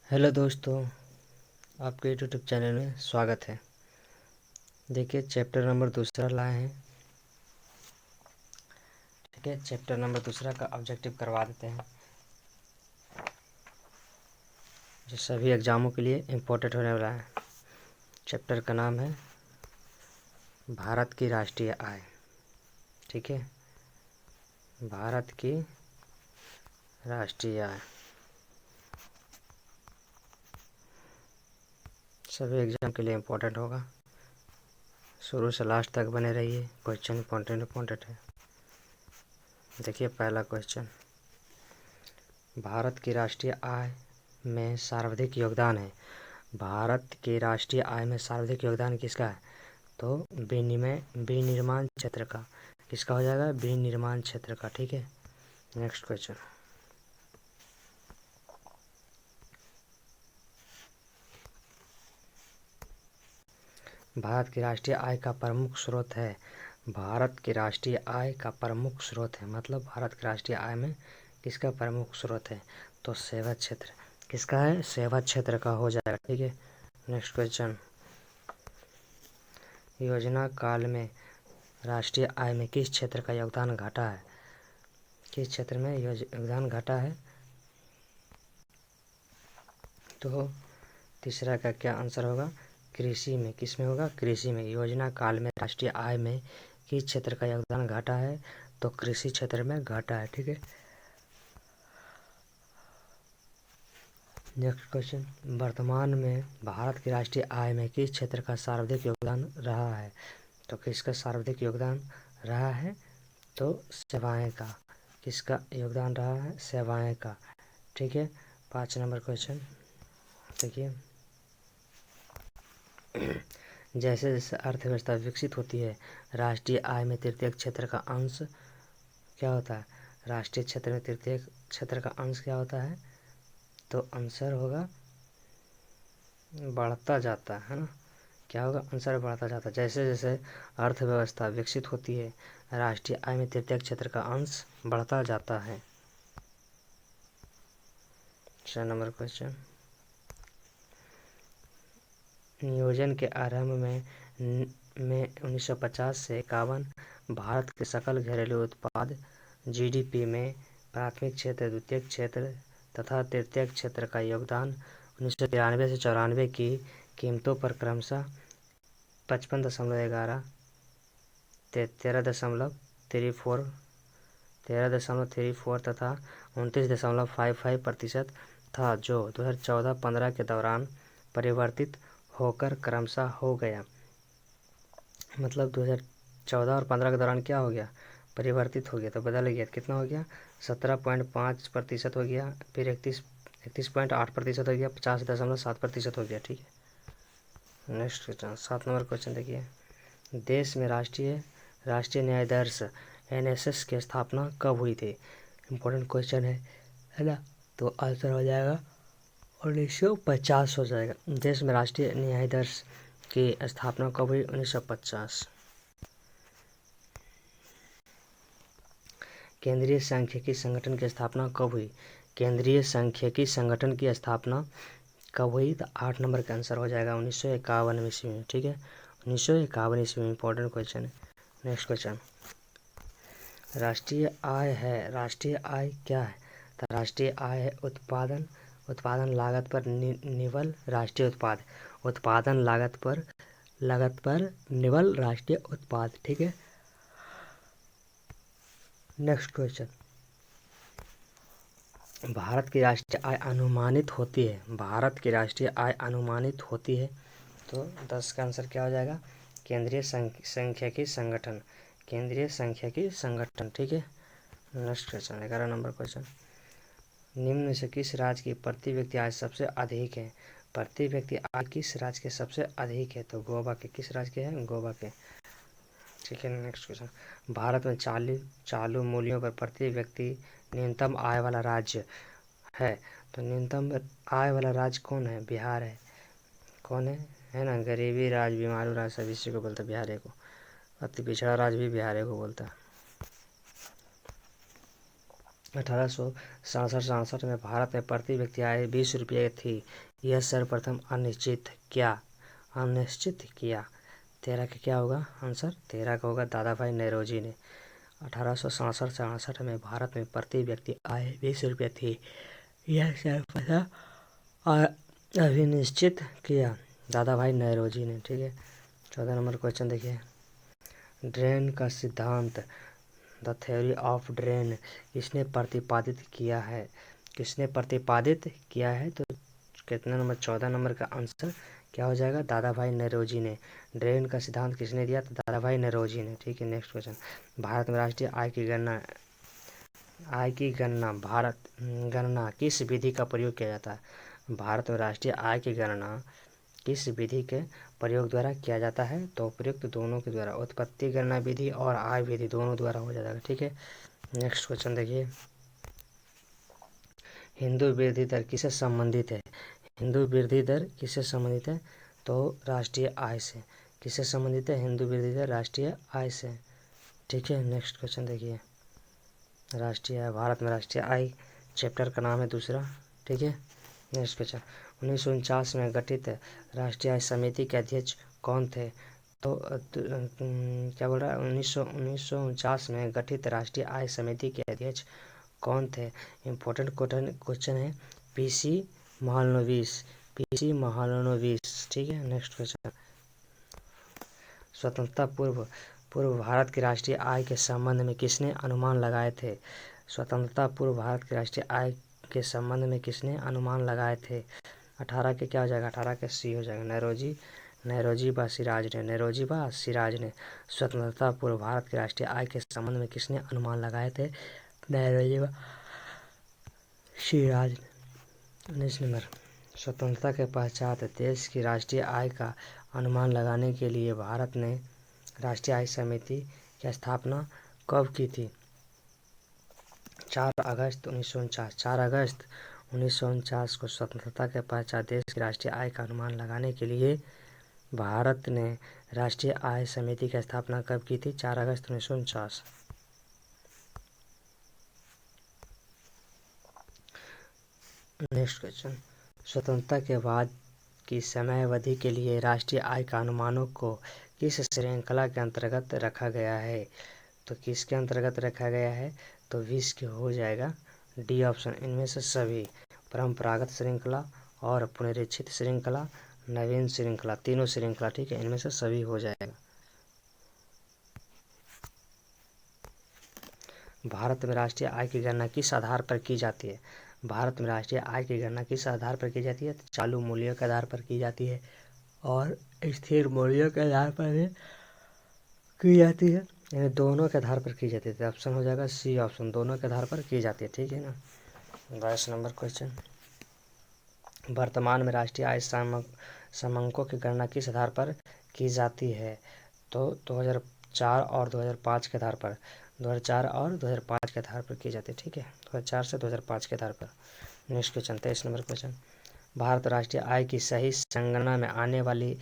Hello दोस्तों, आपके YouTube channel में स्वागत है। देखिए चैप्टर नंबर दूसरा लाए हैं। ठीक है, चैप्टर नंबर दूसरा का ऑब्जेक्टिव करवा देते हैं, जो सभी एग्जामों के लिए इम्पोर्टेंट होने वाला है। चैप्टर का नाम है भारत की राष्ट्रीय आय। ठीक है, भारत की राष्ट्रीय आय सभी एग्जाम के लिए इम्पोर्टेंट होगा। शुरू से लास्ट तक बने रहिए, क्वेश्चन इम्पोर्टेंट है। देखिए पहला क्वेश्चन, भारत की राष्ट्रीय आय में सर्वाधिक योगदान है। भारत की राष्ट्रीय आय में सर्वाधिक योगदान किसका है? तो विनिर्माण क्षेत्र का। किसका हो जाएगा? विनिर्माण क्षेत्र का। ठीक है, नेक्स्ट क्वेश्चन, भारत की राष्ट्रीय आय का प्रमुख स्रोत है। भारत की राष्ट्रीय आय का प्रमुख स्रोत है, मतलब भारत की राष्ट्रीय आय में किसका प्रमुख स्रोत है? तो सेवा क्षेत्र। किसका है? सेवा क्षेत्र का हो जाएगा। ठीक है, नेक्स्ट क्वेश्चन, योजना काल में राष्ट्रीय आय में किस क्षेत्र का योगदान घटा है? किस क्षेत्र में योगदान घटा है? तो तीसरा का क्या आंसर होगा? कृषि में। किस में होगा? कृषि में। योजना काल में राष्ट्रीय आय में किस क्षेत्र का योगदान घटा है? तो कृषि क्षेत्र में घटा है। ठीक है, नेक्स्ट क्वेश्चन, वर्तमान में भारत की राष्ट्रीय आय में किस क्षेत्र का सर्वाधिक योगदान रहा है? तो किसका सर्वाधिक योगदान रहा है? तो सेवाएं का। किसका योगदान रहा है? सेवाएं का। ठीक है, 5 नंबर क्वेश्चन देखिए, जैसे जैसे अर्थव्यवस्था विकसित होती है, राष्ट्रीय आय में तृतीय क्षेत्र का अंश क्या होता है? राष्ट्रीय क्षेत्र में तृतीय क्षेत्र का अंश क्या होता है? तो आंसर होगा बढ़ता जाता है ना। क्या होगा? आंसर बढ़ता जाता है। जैसे जैसे अर्थव्यवस्था विकसित होती है, राष्ट्रीय आय में तृतीय क्षेत्र का अंश बढ़ता जाता है। 6 नंबर क्वेश्चन, नियोजन के आरंभ में 1950 से 51 भारत के सकल घरेलू उत्पाद जीडीपी में प्राथमिक क्षेत्र, द्वितीयक क्षेत्र तथा तृतीयक क्षेत्र का योगदान 1993 से 94 की कीमतों पर क्रमशः 55.11, 13.34 तथा 29.55% था, जो 2014-15 के दौरान परिवर्तित होकर क्रमशः हो गया। मतलब 2014 और 15 के दौरान क्या हो गया? परिवर्तित हो गया, तो बदल गया। कितना हो गया? 17.5% हो गया, फिर 31.8% हो गया, 50.7% हो गया। ठीक है, नेक्स्ट क्वेश्चन, 7 नंबर क्वेश्चन देखिए, देश में राष्ट्रीय न्यायाधीश एनएसएस की स्थापना कब हुई थी? इम्पोर्टेंट क्वेश्चन है ना। तो आंसर हो जाएगा 1950 हो जाएगा। देश में राष्ट्रीय न्यायाधीश की स्थापना कब हुई? 1950। केंद्रीय सांख्यिकी संगठन की स्थापना कब हुई? केंद्रीय सांख्यिकी संगठन की स्थापना कब हुई? तो 8 नंबर का आंसर हो जाएगा 1951 ईस्वी में। ठीक है, 1951 ईस्वी में। इंपॉर्टेंट क्वेश्चन है। नेक्स्ट क्वेश्चन, राष्ट्रीय आय है। राष्ट्रीय आय क्या है? तो राष्ट्रीय आय है उत्पादन लागत पर निवल राष्ट्रीय उत्पादन लागत पर निवल राष्ट्रीय उत्पाद। ठीक है, नेक्स्ट क्वेश्चन, भारत की राष्ट्रीय आय अनुमानित होती है। भारत की राष्ट्रीय आय अनुमानित होती है, तो 10 का आंसर क्या हो जाएगा? केंद्रीय सांख्यिकी संगठन। केंद्रीय सांख्यिकी संगठन। ठीक है, नेक्स्ट क्वेश्चन, 11 नंबर क्वेश्चन, निम्न में से किस राज्य की प्रति व्यक्ति आय सबसे अधिक है? प्रति व्यक्ति आय किस राज्य के सबसे अधिक है? तो गोवा के। किस राज्य के हैं? गोवा के। ठीक है, नेक्स्ट क्वेश्चन, भारत में चालू मूल्यों पर प्रति व्यक्ति न्यूनतम आय वाला राज्य है। तो न्यूनतम आय वाला राज्य कौन है? बिहार है। कौन है ना? गरीबी राज्य, बीमारू राज्य, सब इसी को बोलते हैं, बिहार को। अति पिछड़ा राज्य भी बिहार को बोलता है। 1867 में भारत में प्रति व्यक्ति आय 20 रुपये थी। यह सर्वप्रथम अनिश्चित किया। 13 का क्या होगा आंसर? 13 का होगा दादा भाई नौरोजी ने। 1867 में भारत में प्रति व्यक्ति आय 20 रुपये थी। यह सर्वप्रथम अनिश्चित किया दादा भाई नौरोजी ने। ठीक है, 14 नंबर क्वेश्चन देखिए। ड्रेन का सिद्धांत, द थ्योरी ऑफ ड्रेन, किसने प्रतिपादित किया है? किसने प्रतिपादित किया है? तो कितना नंबर? 14 नंबर का आंसर क्या हो जाएगा? दादा भाई नौरोजी ने। ड्रेन का सिद्धांत किसने दिया? तो दादा भाई नौरोजी ने। ठीक है, नेक्स्ट क्वेश्चन। भारत में राष्ट्रीय गणना किस विधि का प्रयोग किया जाता है? भारत में राष्ट्रीय आय की गणना किस विधि के प्रयोग द्वारा किया जाता है? तो उपयुक्त दोनों के द्वारा, उत्पत्ति गणना विधि और आय विधि दोनों द्वारा हो जाएगा। ठीक है, नेक्स्ट क्वेश्चन देखिए। हिंदू वृद्धि दर किससे संबंधित है? हिंदू वृद्धि दर किससे संबंधित है? तो राष्ट्रीय आय से। किससे संबंधित है हिंदू वृद्धि दर? राष्ट्रीय आय से। ठीक है, नेक्स्ट क्वेश्चन देखिए। राष्ट्रीय आय, भारत में राष्ट्रीय आय चैप्टर का नाम है दूसरा। ठीक है, नेक्स्ट क्वेश्चन। 1949 में गठित राष्ट्रीय आय समिति के अध्यक्ष कौन थे? तो क्या बोल रहा है? 1949 में गठित राष्ट्रीय आय समिति के अध्यक्ष कौन थे? इम्पोर्टेंट क्वेश्चन है। पीसी महालनोबिस। ठीक है, नेक्स्ट क्वेश्चन। स्वतंत्रता पूर्व भारत की राष्ट्रीय आय के संबंध में किसने अनुमान लगाए थे? स्वतंत्रता पूर्व भारत की राष्ट्रीय आय के संबंध में किसने अनुमान लगाए थे? 18 के क्या हो जाएगा? 18 के सी हो जाएगा। नौरोजी बा सिराज ने स्वतंत्रता पूर्व भारत की राष्ट्रीय आय के संबंध में किसने अनुमान लगाए थे? नौरोजी बा सिराज ने। 19 नंबर। स्वतंत्रता के पश्चात देश की राष्ट्रीय आय का अनुमान लगाने के लिए भारत ने राष्ट्रीय आय समिति की स्थापना कब की थी? 4 अगस्त 1949 को स्वतंत्रता के पश्चात देश की राष्ट्रीय आय का अनुमान लगाने के लिए भारत ने राष्ट्रीय आय समिति की स्थापना कब की थी? 4 अगस्त 1949। Next question. स्वतंत्रता के बाद की समयावधि के लिए राष्ट्रीय आय का अनुमानों को किस श्रृंखला के अंतर्गत रखा गया है? तो किसके अंतर्गत रखा गया है? तो 20 के हो जाएगा डी ऑप्शन। इनमें से सभी, परंपरागत श्रृंखला और पुनरीक्षित श्रृंखला, नवीन श्रृंखला, तीनों श्रृंखला। ठीक है, इनमें से सभी हो जाएगा। भारत में राष्ट्रीय आय की गणना किस आधार पर की जाती है? भारत में राष्ट्रीय आय की गणना किस आधार पर की जाती है? तो चालू मूल्यों के आधार पर की जाती है और स्थिर मूल्यों के आधार पर भी की जाती है। यानी दोनों के आधार पर की जाती है। ऑप्शन हो जाएगा सी ऑप्शन, दोनों के आधार पर की जाती है। ठीक है ना। 22 नंबर क्वेश्चन। वर्तमान में राष्ट्रीय आय समंकों की गणना किस आधार पर की जाती है? तो 2004 और 2005 के आधार पर, 2004 और 2005 के आधार पर की जाती है। ठीक है, 2004 से 2005 के आधार पर। Next question, 23 number question. Bharat राष्ट्रीय आय की सही संगणना में आने वाली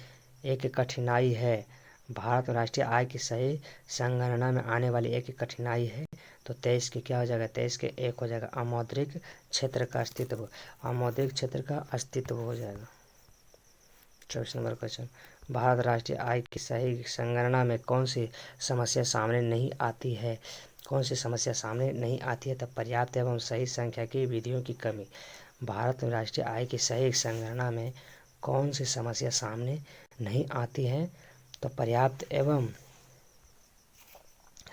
एक कठिनाई है। भारत में राष्ट्रीय आय की सही संगणना में आने वाली एक कठिनाई है। तो 23 के क्या हो जाएगा? 23 के 1 हो जाएगा अमौद्रिक क्षेत्र का अस्तित्व। अमौद्रिक क्षेत्र का अस्तित्व हो जाएगा। 24 नंबर क्वेश्चन। भारत राष्ट्रीय आय की सही संगणना में कौन सी समस्या सामने नहीं आती है? कौन सी समस्या सामने नहीं आती है? तो पर्याप्त एवं सही संख्या की विधियों की कमी। भारत में राष्ट्रीय आय की सही संगणना में कौन सी समस्या सामने नहीं आती है? तो पर्याप्त एवं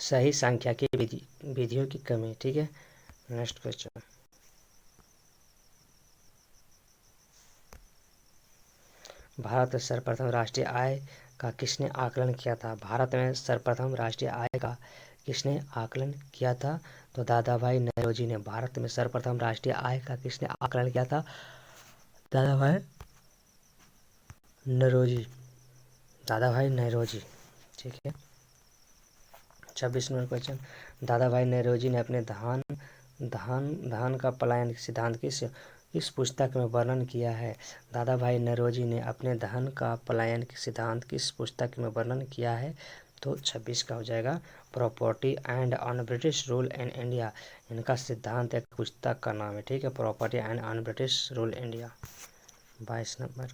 सही संख्या की विधियों की कमी। ठीक है, नेक्स्ट क्वेश्चन। भारत में सर्वप्रथम राष्ट्रीय आय का किसने आकलन किया था? भारत में सर्वप्रथम राष्ट्रीय आय का किसने आकलन किया था? तो दादा भाई नौरोजी ने। भारत में सर्वप्रथम राष्ट्रीय आय का किसने आकलन किया था? दादा भाई नौरोजी। ठीक है, 26 नंबर क्वेश्चन। दादा भाई नौरोजी ने अपने धान का पलायन सिद्धांत किस पुस्तक में वर्णन किया है? दादा भाई नौरोजी ने अपने धन का पलायन सिद्धांत किस पुस्तक में वर्णन किया है? तो 26 का हो जाएगा property and on British rule in India. इनका सिद्धांत एक पुस्तक का नाम है, ठीक है, property and on British rule India. 22 number.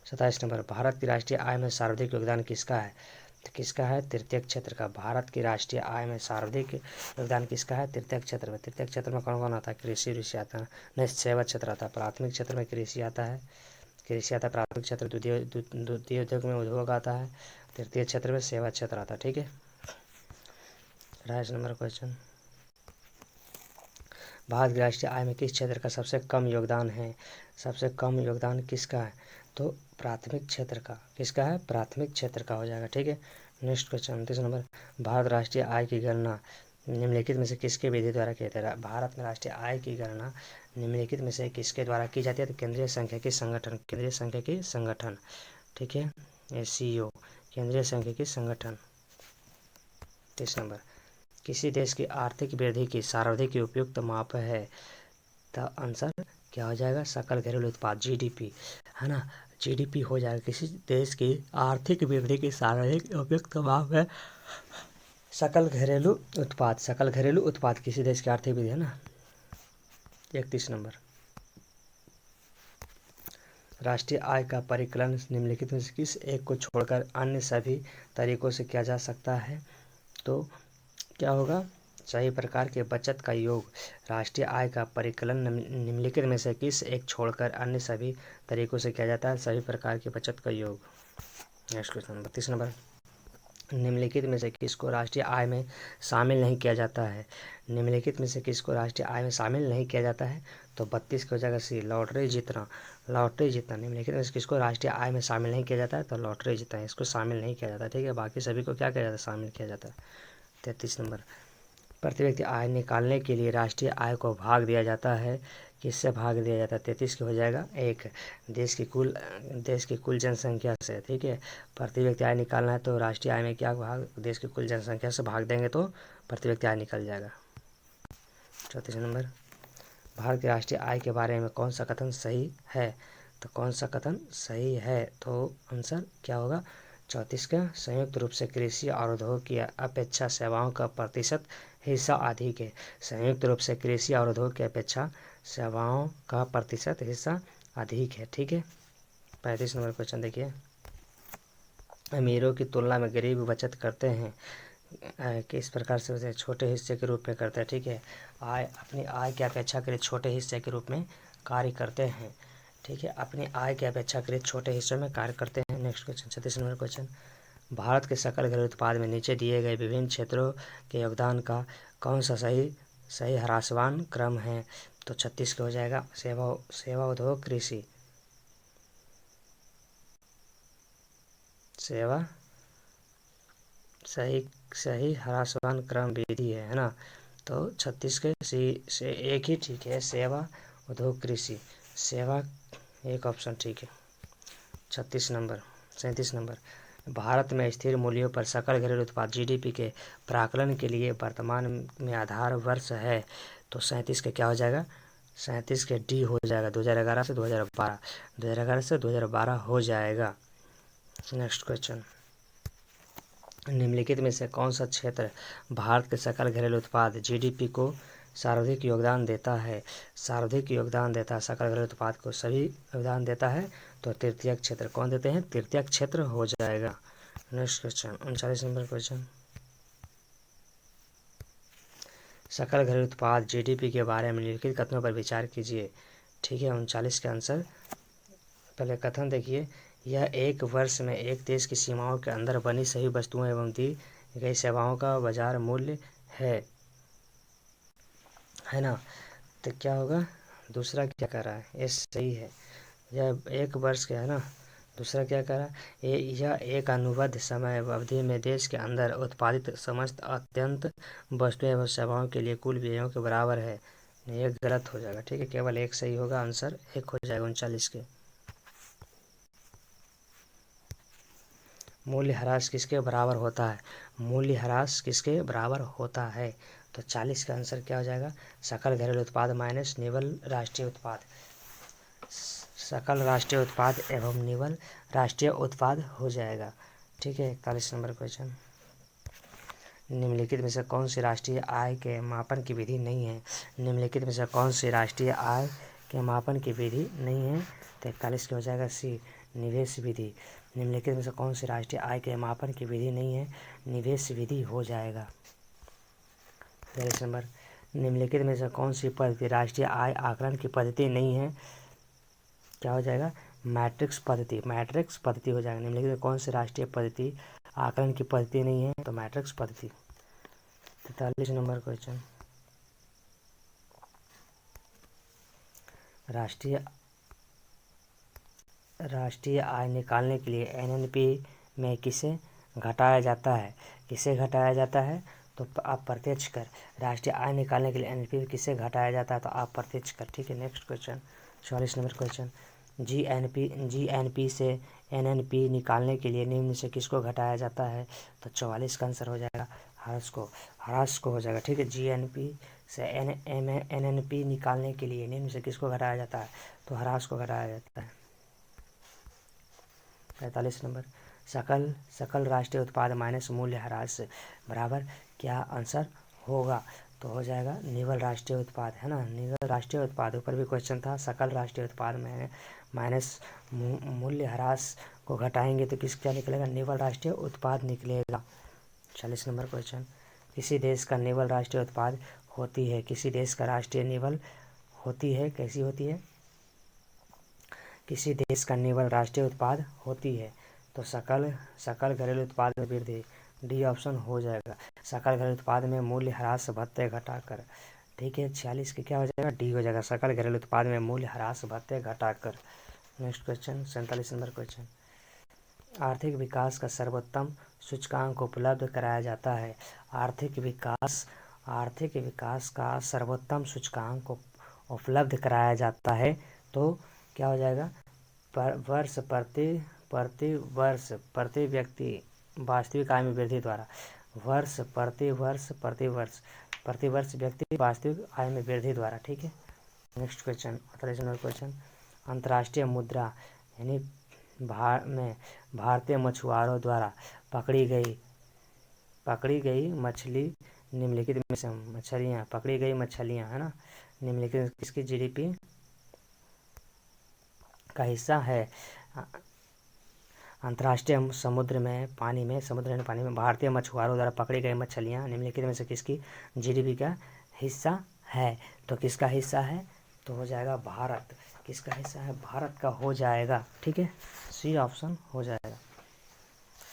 27 number, Bharat की राष्ट्रीय आय में सर्वाधिक योगदान किसका है? तो किसका है? तृतीयक क्षेत्र का। भारत की राष्ट्रीय आय में सर्वाधिक योगदान किसका है? तृतीयक क्षेत्र में। तृतीयक क्षेत्र में कौन कौन आता है? कृषि ऋषि आता है, नहीं, सेवा क्षेत्र आता है। प्राथमिक क्षेत्र में कृषि आता है, प्राथमिक क्षेत्र। द्वितीय उद्योग में उद्योग आता है। तृतीय क्षेत्र में सेवा क्षेत्र आता है, ठीक है। 28 नंबर क्वेश्चन, भारत की राष्ट्रीय आय में किस क्षेत्र का सबसे कम योगदान है? सबसे कम योगदान किसका है? तो प्राथमिक क्षेत्र का। किसका है? प्राथमिक क्षेत्र का हो जाएगा, ठीक है। नेक्स्ट क्वेश्चन 29 नंबर, भारत राष्ट्रीय आय की गणना निम्नलिखित में से किसके विधि द्वारा की जाती है? भारत में राष्ट्रीय आय की गणना निम्नलिखित में से किसके द्वारा की जाती है? तो केंद्रीय सांख्यिकी संगठन, केंद्रीय सांख्यिकी संगठन, ठीक है, SCO, केंद्रीय सांख्यिकी संगठन। 30 नंबर, किसी देश की आर्थिक वृद्धि की सर्वाधिक उपयुक्त माप है? तो आंसर क्या हो जाएगा? सकल घरेलू उत्पाद, GDP, है ना, GDP हो जाएगा। किसी देश की आर्थिक वृद्धि की सर्वाधिक उपयुक्त माप है सकल घरेलू उत्पाद। सकल घरेलू उत्पाद किसी देश की आर्थिक वृद्धि, है ना। 31 नंबर, राष्ट्रीय आय का परिकलन निम्नलिखित में से किस एक को छोड़कर अन्य सभी तरीकों से किया जा सकता है? तो क्या होगा? सही प्रकार के बचत का योग। राष्ट्रीय आय का परिकलन निम्नलिखित में से किस एक छोड़कर अन्य सभी तरीकों से किया जाता है? सभी प्रकार की बचत का योग। नेक्स्ट क्वेश्चन 32 नंबर, निम्नलिखित में से किसको राष्ट्रीय आय में शामिल नहीं किया जाता है? निम्नलिखित में से किसको राष्ट्रीय आय में शामिल नहीं किया जाता है? तो 32 की जगह सी, लॉटरी जीतना। लॉटरी जीतना निम्नलिखित में से किसको राष्ट्रीय आय में शामिल नहीं किया जाता है? तो लॉटरी जीतना, इसको शामिल नहीं किया जाता, ठीक है। बाकी सभी को क्या किया जाता है? शामिल किया जाता है। 33 नंबर, प्रति व्यक्ति आय निकालने के लिए राष्ट्रीय आय को भाग दिया जाता है। किससे भाग दिया जाता है? 33 के हो जाएगा एक, देश की कुल जनसंख्या से, ठीक है। प्रति व्यक्ति आय निकालना है तो राष्ट्रीय आय में क्या भाग? देश की कुल जनसंख्या से भाग देंगे तो प्रति व्यक्ति आय निकल जाएगा। 34 नंबर, भारत की राष्ट्रीय आय के बारे में कौन सा कथन सही है? तो कौन सा कथन सही है? तो आंसर क्या होगा? 34 का, संयुक्त रूप से कृषि और उद्योग की अपेक्षा सेवाओं का प्रतिशत हिस्सा अधिक है। संयुक्त रूप से कृषि और उद्योग की अपेक्षा सेवाओं का प्रतिशत हिस्सा अधिक है, ठीक है। 35 नंबर क्वेश्चन देखिए, अमीरों की तुलना में गरीब बचत करते हैं किस प्रकार से? उसे छोटे हिस्से के रूप में करते हैं, ठीक है। अपनी आय की अपेक्षाकृत छोटे हिस्से के रूप में कार्य करते हैं, ठीक है। अपनी आय की अपेक्षाकृत छोटे हिस्सों में कार्य करते हैं। Next question 36 number question, Bharat के सकल घरेलू उत्पाद में नीचे दिए गए विभिन्न क्षेत्रों के योगदान का कौन सा सही ह्रासमान क्रम है? तो 36 का हो जाएगा सेवा उद्योग कृषि। सेवा सही ह्रासमान क्रम विधि है ना। तो 36 के से एक ही ठीक है, सेवा उद्योग कृषि। सेवा एक ऑप्शन ठीक है। 37 नंबर, भारत में स्थिर मूल्यों पर सकल घरेलू उत्पाद GDP के प्राकलन के लिए वर्तमान में आधार वर्ष है। तो 37 के क्या हो जाएगा? 37 के D हो जाएगा, 2011 से 2012, 2011 से 2012 हो जाएगा। नेक्स्ट क्वेश्चन, निम्नलिखित में से कौन सा क्षेत्र भारत के सकल घरेलू उत्पाद GDP को सर्वाधिक योगदान देता है? सर्वाधिक योगदान देता है सकल घरेलू उत्पाद को, सभी योगदान देता है तो तृतीयक क्षेत्र। कौन देते हैं? तृतीयक क्षेत्र हो जाएगा। नेक्स्ट क्वेश्चन 39 नंबर क्वेश्चन, सकल घरेलू उत्पाद GDP के बारे में निम्नलिखित कथनों पर विचार कीजिए, ठीक है। 39 का आंसर, पहले कथन देखिए, यह एक वर्ष में एक देश की सीमाओं के अंदर बनी सभी वस्तुओं एवं दी गई सेवाओं का बाजार मूल्य है ना। तो क्या होगा? दूसरा क्या कर रहा है? ये सही है, यह एक वर्ष का है ना। दूसरा क्या कर रहा है? यह एक अनुबद्ध समय अवधि में देश के अंदर उत्पादित समस्त अत्यंत वस्तुएं एवं सेवाओं के लिए कुल व्ययों के बराबर है। ये गलत हो जाएगा, ठीक है। केवल एक सही होगा, आंसर एक हो जाएगा 39 के। मूल्यह्रास किसके बराबर होता है? मूल्यह्रास किसके बराबर होता है? तो 40 का आंसर क्या हो जाएगा? सकल घरेलू उत्पाद माइनस निवल राष्ट्रीय उत्पाद। सकल राष्ट्रीय उत्पाद एवं निवल राष्ट्रीय उत्पाद हो जाएगा, ठीक है। 41 नंबर क्वेश्चन, निम्नलिखित में से कौन सी राष्ट्रीय आय के मापन की विधि नहीं है? निम्नलिखित में से कौन सी राष्ट्रीय आय के मापन की विधि नहीं है? 43 हो जाएगा सी, निवेश विधि। निम्नलिखित में से कौन सी राष्ट्रीय आय के मापन की विधि नहीं है? निवेश विधि हो जाएगा। 43 नंबर, निम्नलिखित में से कौन सी पद्धति राष्ट्रीय आय आकलन की पद्धति नहीं है? क्या हो जाएगा? मैट्रिक्स पद्धति। मैट्रिक्स पद्धति हो जाएगा। निम्नलिखित में कौन सी राष्ट्रीय पद्धति आकलन की पद्धति नहीं है? तो मैट्रिक्स पद्धति। 43 नंबर क्वेश्चन, राष्ट्रीय आय निकालने के लिए एनएनपी में किसे घटाया जाता है? किसे घटाया जाता है? तो आप प्रत्यक्ष कर। राष्ट्रीय आय निकालने के लिए एनएनपी में किसे घटाया जाता है? तो आप प्रत्यक्ष कर। ठीक है, next question 44 number question, GNP से एनएनपी निकालने के लिए निम्न से किसको घटाया जाता है? तो 44 का आंसर हो जाएगा ह्रास को हो जाएगा। ठीक है, जीएनपी से एनएनपी निकालने के लिए निम्न से किसको घटाया जाता है? तो ह्रास को घटाया जाता है। 45 नंबर, सकल राष्ट्रीय उत्पाद माइनस मूल्य ह्रास बराबर क्या आंसर होगा? तो हो जाएगा निवल राष्ट्रीय उत्पाद, है ना। निवल राष्ट्रीय उत्पाद ऊपर भी क्वेश्चन था। सकल राष्ट्रीय उत्पाद में माइनस मूल्य ह्रास को घटाएंगे तो क्या निकलेगा? निवल राष्ट्रीय उत्पाद निकलेगा। 40 नंबर क्वेश्चन, किसी देश का निवल राष्ट्रीय उत्पाद होती है? किसी देश का राष्ट्रीय निवल होती है, कैसी होती है? किसी देश का निवल राष्ट्रीय उत्पाद होती है तो सकल घरेलू उत्पाद में वृद्धि, डी ऑप्शन हो जाएगा। सकल घरेलू उत्पाद में मूल्य ह्रास भत्ते घटाकर। ठीक है, 46 के क्या हो जाएगा? डी हो जाएगा, सकल घरेलू उत्पाद में मूल्य ह्रास भत्ते घटाकर। नेक्स्ट क्वेश्चन 47 नंबर क्वेश्चन, आर्थिक विकास का सर्वोत्तम सूचकांक उपलब्ध कराया जाता है? आर्थिक विकास का सर्वोत्तम सूचकांक उपलब्ध कराया जाता है तो क्या हो जाएगा? प्रति व्यक्ति वास्तविक आय में वृद्धि द्वारा। प्रति वर्ष व्यक्ति वास्तविक आय में वृद्धि द्वारा। ठीक है, नेक्स्ट क्वेश्चन 48 नंबर क्वेश्चन, अंतर्राष्ट्रीय मुद्रा यानी भारतीय मछुआरों द्वारा पकड़ी गई मछली निम्नलिखित में से पकड़ी गई मछलियां, है ना, निम्नलिखित किसकी जीडीपी का हिस्सा है? अंतर्राष्ट्रीय समुद्र में पानी में भारतीय मछुआरों द्वारा पकड़ी गई मछलियां निम्नलिखित में से किसकी जीडीपी का हिस्सा है? तो किसका हिस्सा है? तो हो जाएगा भारत। किसका हिस्सा है? भारत का हो जाएगा। ठीक है, सी ऑप्शन हो जाएगा।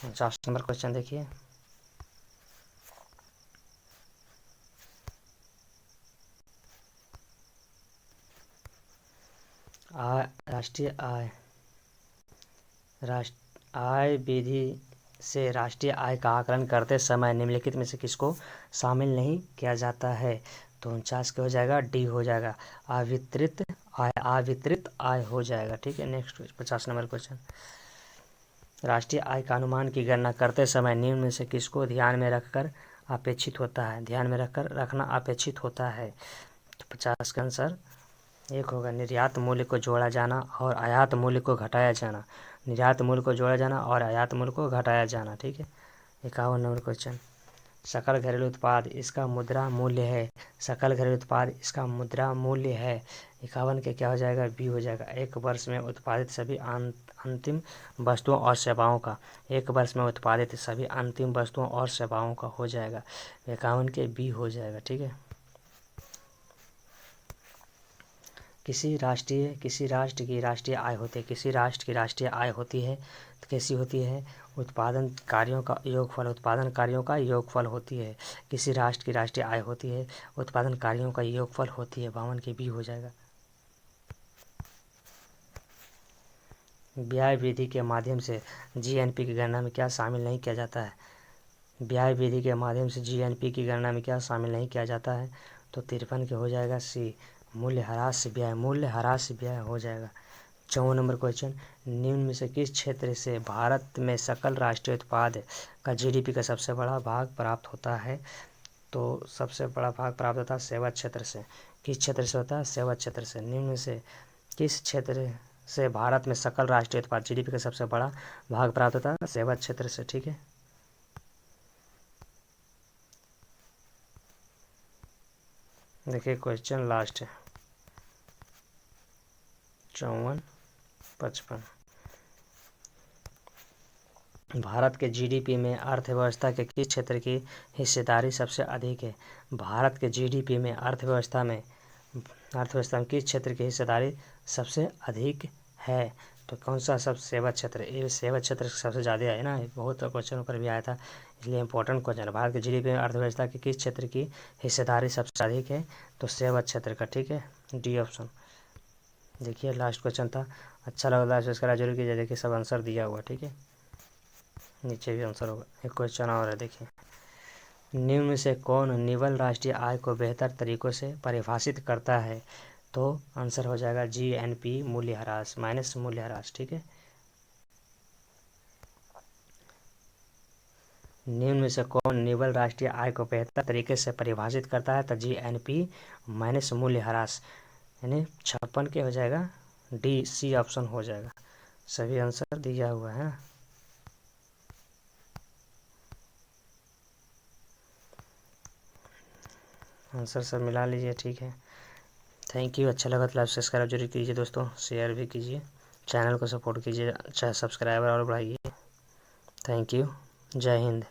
50 नंबर क्वेश्चन देखिए, राष्ट्रीय आय विधि से राष्ट्रीय आय का आकलन करते समय निम्नलिखित में से किसको शामिल नहीं किया जाता है? तो 49 के हो जाएगा, डी हो जाएगा, अवितरित आय हो जाएगा। ठीक है, नेक्स्ट 50 नंबर क्वेश्चन, राष्ट्रीय आय का अनुमान की गणना करते समय निम्न में से किसको ध्यान में रखना अपेक्षित होता है? तो 50 का आंसर एक होगा, निर्यात मूल्य को जोड़ा जाना और आयात मूल्य को घटाया जाना। निर्यात मूल्य को जोड़ा जाना और आयात मूल्य को घटाया जाना। ठीक है, 51 नंबर क्वेश्चन, सकल घरेलू उत्पाद इसका मुद्रा मूल्य है। सकल घरेलू उत्पाद इसका मुद्रा मूल्य है। 51 के क्या हो जाएगा? बी हो जाएगा, एक वर्ष में उत्पादित सभी अंतिम वस्तुओं और सेवाओं का। एक वर्ष में उत्पादित सभी अंतिम वस्तुओं और सेवाओं का हो जाएगा। 51 के बी हो जाएगा। ठीक है, किसी राष्ट्र की राष्ट्रीय आय होती है। किसी राष्ट्र की राष्ट्रीय आय होती है तो कैसी होती है? उत्पादन कार्यों का योगफल होती है। किसी राष्ट्र की राष्ट्रीय आय होती है, उत्पादन कार्यों का योगफल होती है। 52 के बी हो जाएगा। ब्याज विधि के माध्यम से जीएनपी की गणना में क्या शामिल नहीं किया जाता है? ब्याज विधि के माध्यम से जीएनपी की गणना में क्या शामिल नहीं किया जाता है? तो 53 के हो जाएगा सी, मूल्य ह्रास ब्याज हो जाएगा। 54 नंबर क्वेश्चन, निम्न में से किस क्षेत्र से भारत में सकल राष्ट्रीय उत्पाद का जीडीपी का सबसे बड़ा भाग प्राप्त होता है? तो सबसे बड़ा भाग प्राप्त होता है सेवा क्षेत्र से। किस क्षेत्र से होता है? सेवा क्षेत्र से। निम्न में से किस क्षेत्र से भारत में सकल राष्ट्रीय उत्पाद जीडीपी का सबसे बड़ा भाग प्राप्त होता है? सेवा क्षेत्र से। ठीक है, देखिए क्वेश्चन लास्ट है 54-55। भारत के जीडीपी में अर्थव्यवस्था के किस क्षेत्र की हिस्सेदारी सबसे अधिक है? भारत के जीडीपी में अर्थव्यवस्था में किस क्षेत्र की हिस्सेदारी सबसे अधिक है? तो कौन सा सब सेवा क्षेत्र? ये सेवा क्षेत्र सबसे ज़्यादा है ना, बहुत क्वेश्चन पर भी आया था, इसलिए इंपॉर्टेंट क्वेश्चन है। भारत के जीडीपी में अर्थव्यवस्था की किस क्षेत्र की हिस्सेदारी सबसे अधिक है? तो सेवा क्षेत्र का, ठीक है, डी ऑप्शन। देखिए लास्ट क्वेश्चन था, अच्छा लगा लास्ट सब्सक्राइब जरूर कीजिए। देखिए सब आंसर दिया हुआ, ठीक है, नीचे भी आंसर होगा। एक क्वेश्चन और है, देखिए, निम्न में से कौन निवल राष्ट्रीय आय को बेहतर तरीकों से परिभाषित करता है? तो आंसर हो जाएगा जीएनपी, मूल्यह्रास माइनस मूल्यह्रास, ठीक है। निम्न में से कौन निवल राष्ट्रीय आय को बेहतर तरीके से परिभाषित करता है? तो जीएनपी माइनस मूल्यह्रास, यानी 56 के हो जाएगा, डी सी ऑप्शन हो जाएगा। सभी आंसर दिया हुआ है। आंसर सब मिला लीजिए, ठीक है। Thank you. अच्छा लगा तो लाइक सब्सक्राइब जरूर कीजिए दोस्तों, शेयर भी कीजिए, चैनल को सपोर्ट कीजिए, अच्छा सब्सक्राइबर और बढ़ाइए। Thank you. जय हिंद।